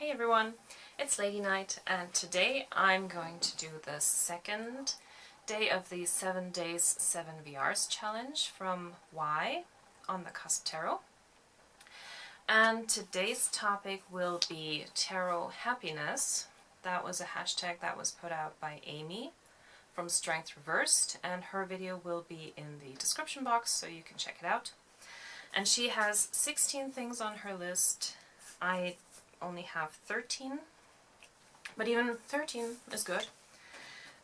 Hey everyone, it's Lady Night, and today I'm going to do the second day of the 7 days 7 VRs challenge from Y on the Cusp Tarot. And today's topic will be Tarot Happiness. That was a hashtag that was put out by Amy from Strength Reversed, and her video will be in the description box so you can check it out. And she has 16 things on her list. I only have 13, but even 13 is good.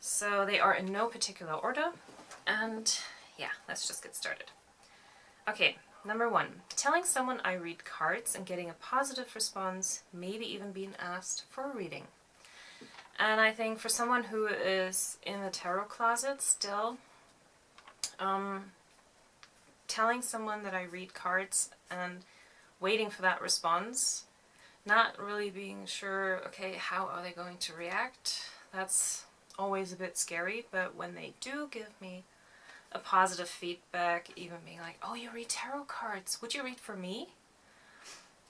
So they are in no particular order, and yeah, let's just get started. Okay, number 1, telling someone I read cards and getting a positive response, maybe even being asked for a reading. And I think for someone who is in the tarot closet still, telling someone that I read cards and waiting for that response, not really being sure, okay, how are they going to react? That's always a bit scary, but when they do give me a positive feedback, even being like, oh, you read tarot cards, would you read for me?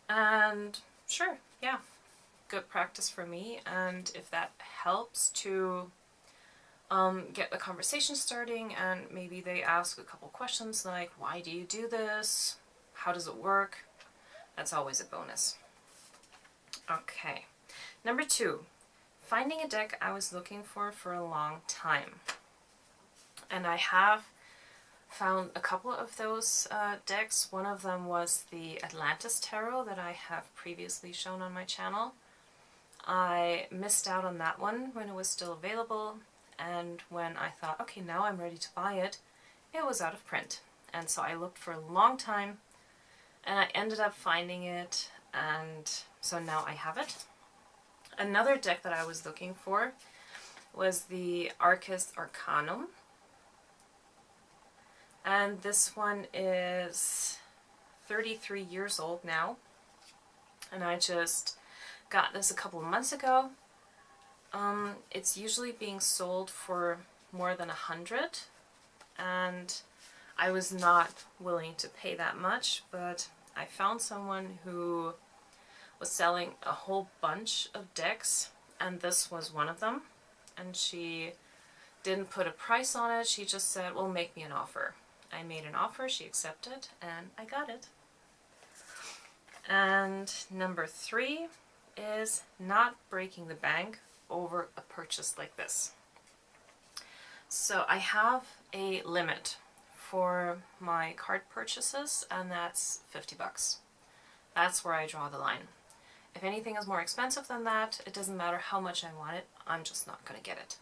And sure, yeah, good practice for me, and if that helps to get the conversation starting, and maybe they ask a couple questions like, why do you do this? How does it work? That's always a bonus. Okay, number 2, finding a deck I was looking for a long time. And I have found a couple of those decks. One of them was the Atlantis Tarot that I have previously shown on my channel. I missed out on that one when it was still available, and when I thought, okay, now I'm ready to buy it, it was out of print. And so I looked for a long time, and I ended up finding it, and so now I have it. Another deck that I was looking for was the Arcus Arcanum. And this one is 33 years old now. And I just got this a couple of months ago. It's usually being sold for more than 100. And I was not willing to pay that much, but I found someone who was selling a whole bunch of decks, and this was one of them. And she didn't put a price on it, she just said, well, make me an offer. I made an offer, she accepted, and I got it. And number 3 is not breaking the bank over a purchase like this. So I have a limit for my card purchases, and that's 50 bucks. That's where I draw the line. If anything is more expensive than that, it doesn't matter how much I want it, I'm just not going to get it.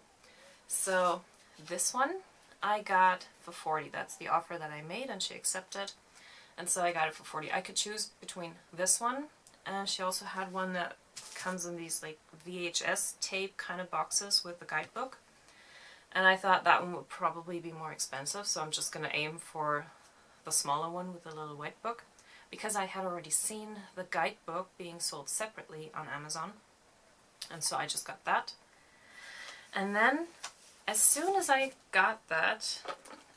So this one I got for 40. That's the offer that I made, and she accepted. And so I got it for 40. I could choose between this one, and she also had one that comes in these like VHS tape kind of boxes with the guidebook. And I thought that one would probably be more expensive, so I'm just going to aim for the smaller one with the little white book, because I had already seen the guidebook being sold separately on Amazon, and so I just got that. And then, as soon as I got that,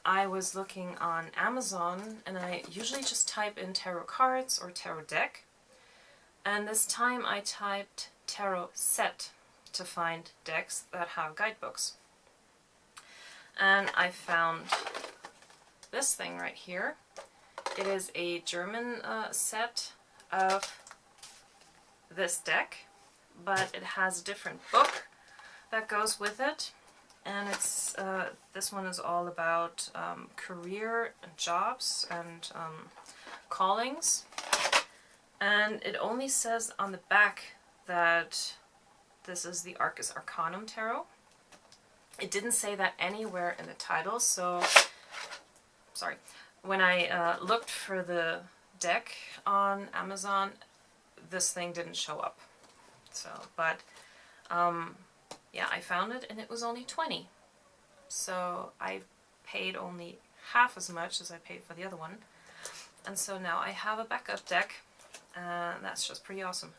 I was looking on Amazon, and I usually just type in tarot cards or tarot deck, and this time I typed tarot set to find decks that have guidebooks. And I found this thing right here. It is a German set of this deck, but it has a different book that goes with it, and it's this one is all about career and jobs and callings, and it only says on the back that this is the Arcus Arcanum Tarot. It didn't say that anywhere in the title, so sorry. When I looked for the deck on Amazon, this thing didn't show up. So, but yeah, I found it, and it was only 20. So I paid only half as much as I paid for the other one. And so now I have a backup deck, and that's just pretty awesome.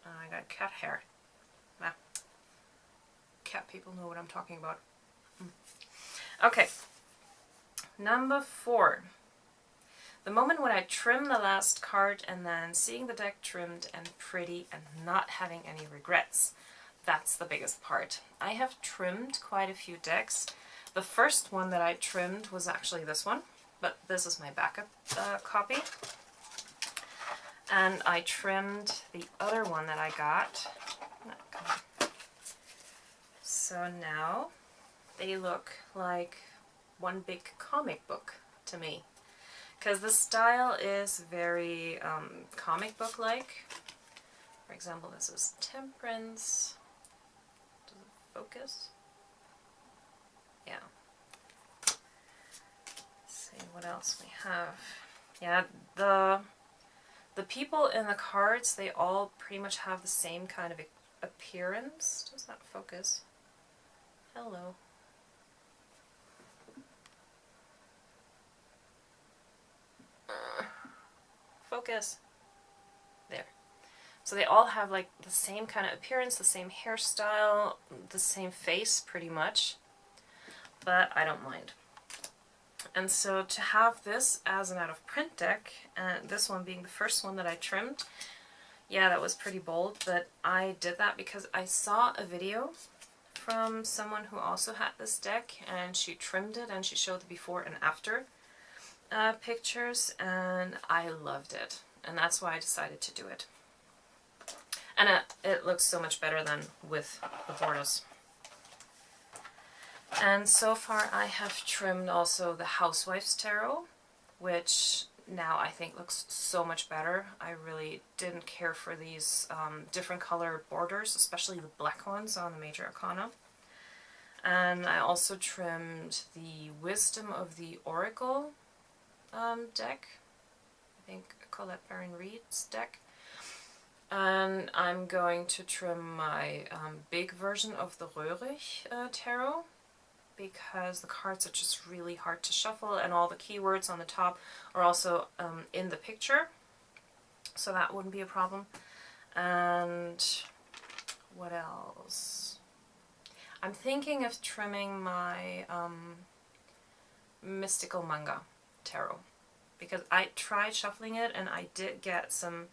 I got cat hair. Nah. Cat people know what I'm talking about. Okay. Number 4. The moment when I trim the last card and then seeing the deck trimmed and pretty and not having any regrets, that's the biggest part. I have trimmed quite a few decks. The first one that I trimmed was actually this one, but this is my backup copy. And I trimmed the other one that I got. So now they look like one big comic book to me. Because the style is very comic book-like. For example, this is Temperance. Does it focus? Yeah. Let's see what else we have. Yeah, the people in the cards, they all pretty much have the same kind of appearance. Does that focus? Hello. Focus. There. So they all have like the same kind of appearance, the same hairstyle, the same face pretty much, but I don't mind. And so to have this as an out of print deck, and this one being the first one that I trimmed, yeah, that was pretty bold, but I did that because I saw a video from someone who also had this deck, and she trimmed it and she showed the before and after pictures, and I loved it, and that's why I decided to do it. And it looks so much better than with the borders. And so far I have trimmed also the Housewife's Tarot, which now I think looks so much better. I really didn't care for these different color borders, especially the black ones on the Major Arcana. And I also trimmed the Wisdom of the Oracle deck, I think Colette Baron Reed's deck. And I'm going to trim my big version of the Röhrig Tarot, because the cards are just really hard to shuffle, and all the keywords on the top are also in the picture, so that wouldn't be a problem. And what else? I'm thinking of trimming my Mystical Manga Tarot, because I tried shuffling it and I did get some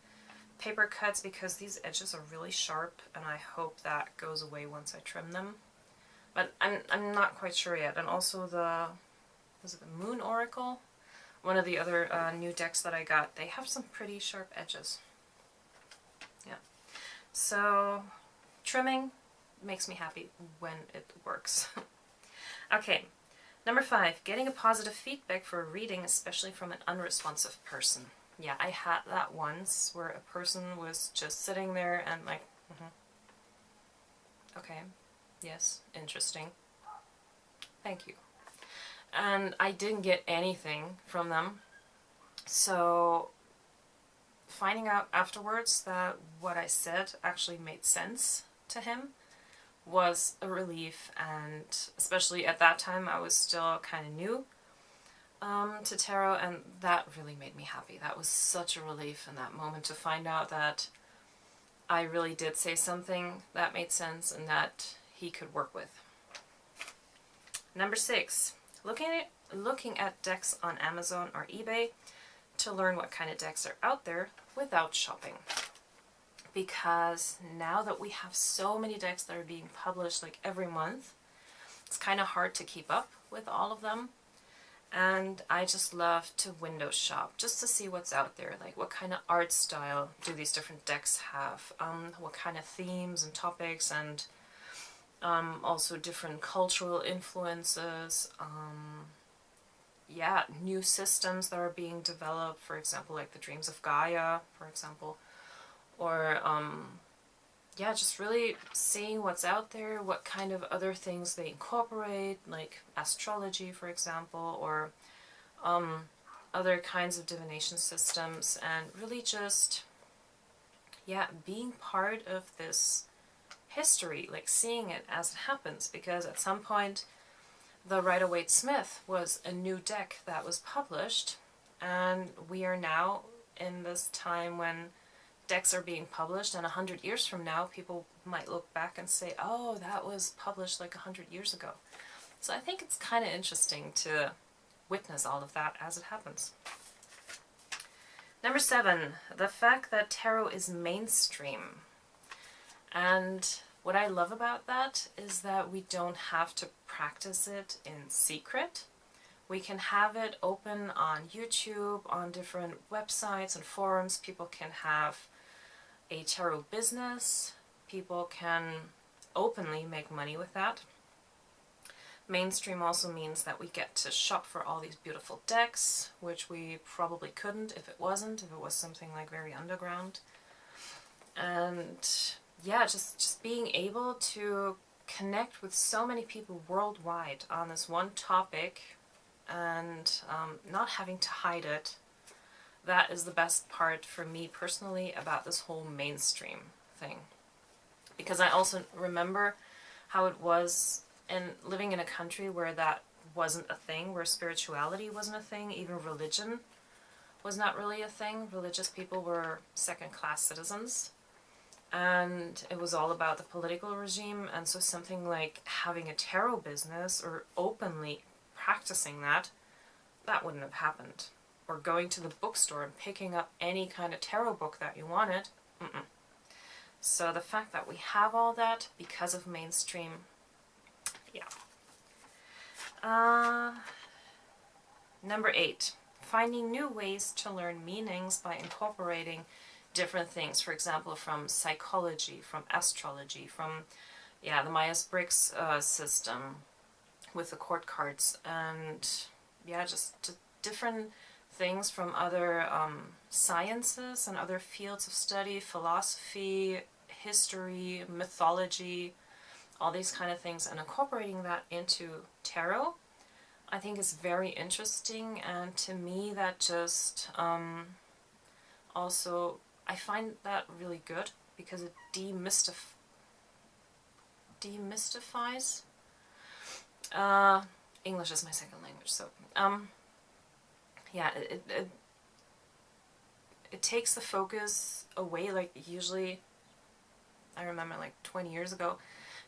paper cuts because these edges are really sharp, and I hope that goes away once I trim them. But I'm not quite sure yet. And also was it the Moon Oracle? One of the other new decks that I got, they have some pretty sharp edges. Yeah. So trimming makes me happy when it works. Okay. Number 5, getting a positive feedback for a reading, especially from an unresponsive person. Yeah, I had that once where a person was just sitting there and like, okay, yes, interesting, thank you. And I didn't get anything from them. So finding out afterwards that what I said actually made sense to him was a relief, and especially at that time I was still kind of new to tarot, and that really made me happy. That was such a relief in that moment to find out that I really did say something that made sense and that he could work with. Number 6, looking at decks on Amazon or eBay to learn what kind of decks are out there without shopping. Because now that we have so many decks that are being published like every month, it's kind of hard to keep up with all of them. And I just love to window shop just to see what's out there, like what kind of art style do these different decks have, what kind of themes and topics, and also different cultural influences, yeah, new systems that are being developed, for example, like the Dreams of Gaia, for example, or yeah, just really seeing what's out there, what kind of other things they incorporate, like astrology, for example, or other kinds of divination systems, and really just, yeah, being part of this history, like seeing it as it happens, because at some point the Rider-Waite-Smith was a new deck that was published, and we are now in this time when decks are being published, and 100 years from now people might look back and say, oh, that was published like 100 years ago. So I think it's kind of interesting to witness all of that as it happens. Number 7, the fact that tarot is mainstream. And what I love about that is that we don't have to practice it in secret. We can have it open on YouTube, on different websites and forums. People can have a tarot business. People can openly make money with that. Mainstream also means that we get to shop for all these beautiful decks, which we probably couldn't if it wasn't, if it was something like very underground. And yeah, just being able to connect with so many people worldwide on this one topic and not having to hide it, that is the best part for me personally about this whole mainstream thing. Because I also remember how it was living in a country where that wasn't a thing, where spirituality wasn't a thing, even religion was not really a thing. Religious people were second-class citizens. And it was all about the political regime, and so something like having a tarot business or openly practicing that wouldn't have happened. Or going to the bookstore and picking up any kind of tarot book that you wanted. So the fact that we have all that because of mainstream, yeah. Number 8, finding new ways to learn meanings by incorporating different things, for example, from psychology, from astrology, from the Myers-Briggs system with the court cards, and just different things from other sciences and other fields of study, philosophy, history, mythology, all these kind of things, and incorporating that into tarot, I think is very interesting. And to me that just also, I find that really good because it demystifies. English is my second language, so it takes the focus away. Like usually, I remember like 20 years ago,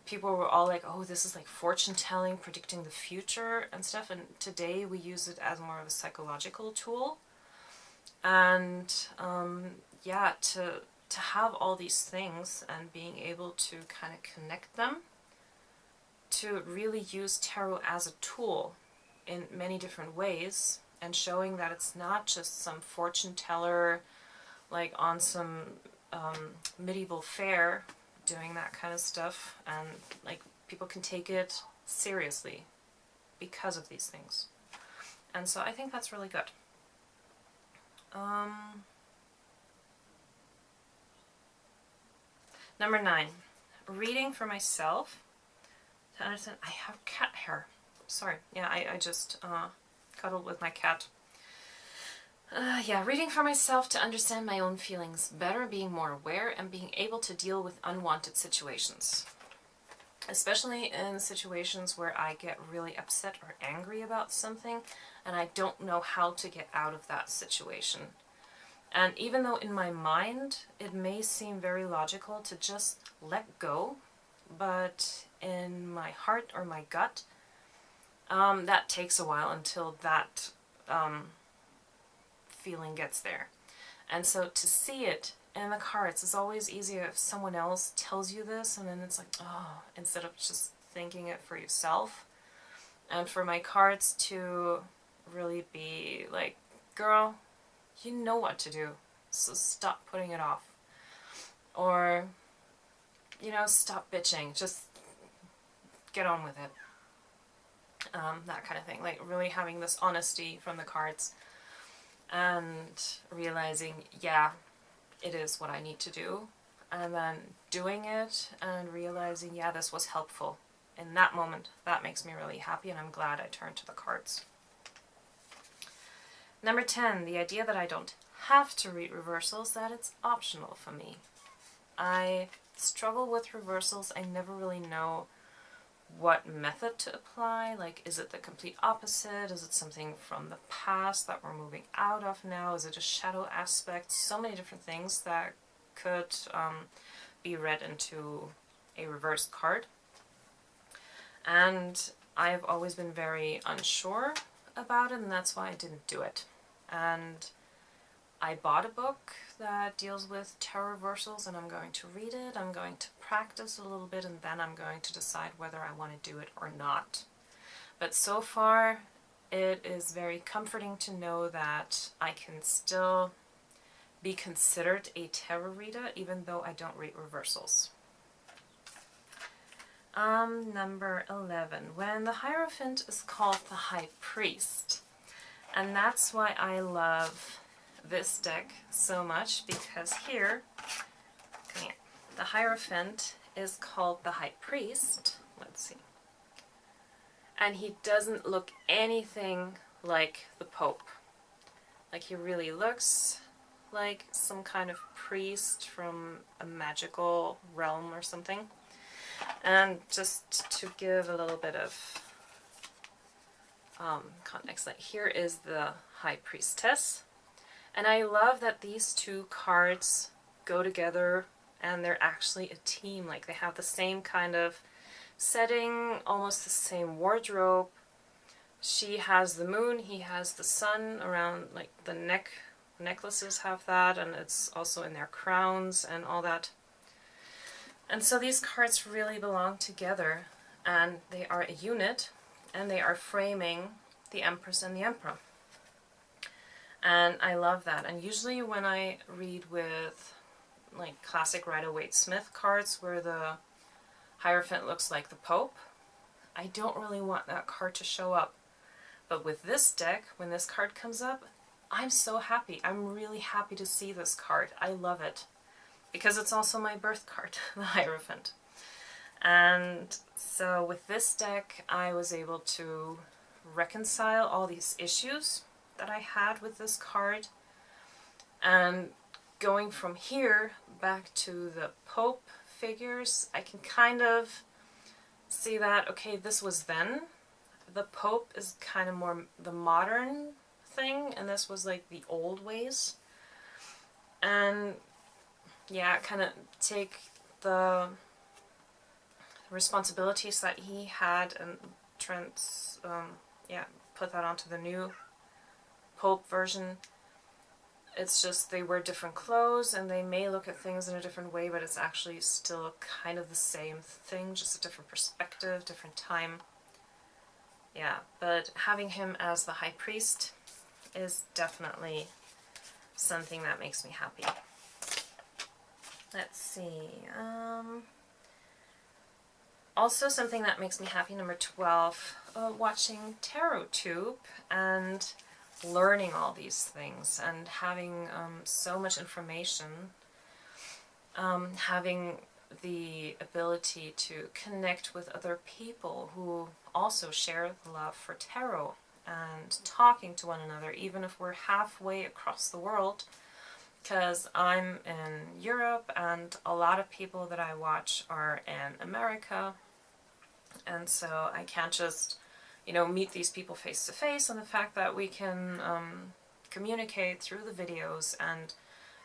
people were all like, oh, this is like fortune telling, predicting the future and stuff, and today we use it as more of a psychological tool. And to have all these things and being able to kind of connect them, to really use tarot as a tool in many different ways, and showing that it's not just some fortune teller like on some medieval fair doing that kind of stuff, and like people can take it seriously because of these things. And so I think that's really good. Number 9, reading for myself to understand. I have cat hair. Sorry. Yeah, I just cuddled with my cat. Reading for myself to understand my own feelings better, being more aware, and being able to deal with unwanted situations. Especially in situations where I get really upset or angry about something and I don't know how to get out of that situation. And even though in my mind it may seem very logical to just let go, but in my heart or my gut, that takes a while until that feeling gets there. And so to see it in the cards is always easier if someone else tells you this, and then it's like, oh, instead of just thinking it for yourself. And for my cards to really be like, girl, you know what to do, so stop putting it off. Or, stop bitching, just get on with it. That kind of thing, like really having this honesty from the cards and realizing, it is what I need to do, and then doing it and realizing, this was helpful in that moment. That makes me really happy, and I'm glad I turned to the cards. Number 10, the idea that I don't have to read reversals, that it's optional for me. I struggle with reversals. I never really know what method to apply. Like, is it the complete opposite? Is it something from the past that we're moving out of now? Is it a shadow aspect? So many different things that could be read into a reverse card. And I've always been very unsure about it, and that's why I didn't do it. And I bought a book that deals with tarot reversals, and I'm going to read it. I'm going to practice a little bit, and then I'm going to decide whether I want to do it or not. But so far, it is very comforting to know that I can still be considered a tarot reader, even though I don't read reversals. Number 11, when the Hierophant is called the High Priest. And that's why I love this deck so much, because here, the Hierophant is called the High Priest. Let's see. And he doesn't look anything like the Pope. Like, he really looks like some kind of priest from a magical realm or something. And just to give a little bit of context, like here is the High Priestess. And I love that these two cards go together and they're actually a team. Like, they have the same kind of setting, almost the same wardrobe. She has the moon, he has the sun around, like the necklaces have that, and it's also in their crowns and all that. And so these cards really belong together, and they are a unit, and they are framing the Empress and the Emperor. And I love that. And usually when I read with like classic Rider-Waite-Smith cards where the Hierophant looks like the Pope, I don't really want that card to show up. But with this deck, when this card comes up, I'm so happy. I'm really happy to see this card. I love it. Because it's also my birth card, the Hierophant. And so with this deck, I was able to reconcile all these issues that I had with this card. And going from here back to the Pope figures, I can kind of see that, okay, this was then. The Pope is kind of more the modern thing, and this was like the old ways. And yeah, kind of take the responsibilities that he had and put that onto the new Pope version. It's just they wear different clothes and they may look at things in a different way, but it's actually still kind of the same thing, just a different perspective, different time. Yeah, but having him as the High Priest is definitely something that makes me happy. Let's see. Also something that makes me happy, number 12, watching TarotTube and learning all these things and having so much information, having the ability to connect with other people who also share the love for tarot and talking to one another, even if we're halfway across the world. Because I'm in Europe and a lot of people that I watch are in America, and so I can't just, meet these people face to face, and the fact that we can communicate through the videos and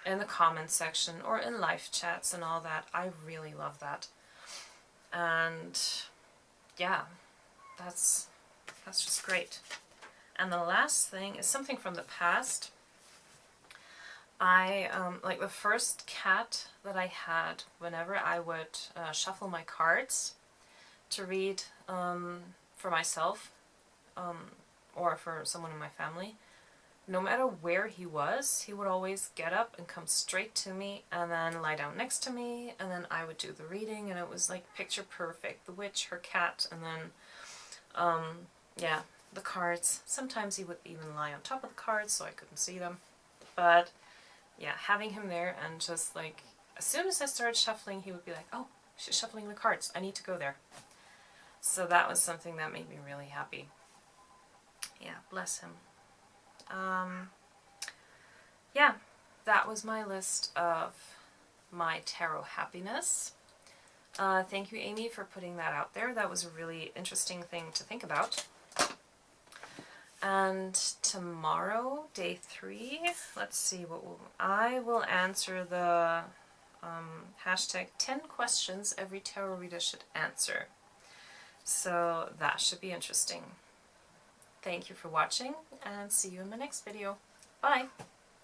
in the comments section or in live chats and all that, I really love that. And yeah, that's just great. And the last thing is something from the past. I, like the first cat that I had, whenever I would shuffle my cards to read for myself or for someone in my family, no matter where he was, he would always get up and come straight to me and then lie down next to me, and then I would do the reading, and it was like picture perfect. The witch, her cat, and then, yeah, the cards. Sometimes he would even lie on top of the cards so I couldn't see them. But yeah, having him there and just like, as soon as I started shuffling, he would be like, oh, she's shuffling the cards. I need to go there. So that was something that made me really happy. Yeah, bless him. Yeah, that was my list of my tarot happiness. Thank you, Amy, for putting that out there. That was a really interesting thing to think about. And tomorrow, day 3, let's see, I will answer the hashtag 10 questions every tarot reader should answer. So that should be interesting. Thank you for watching, and see you in my next video. Bye!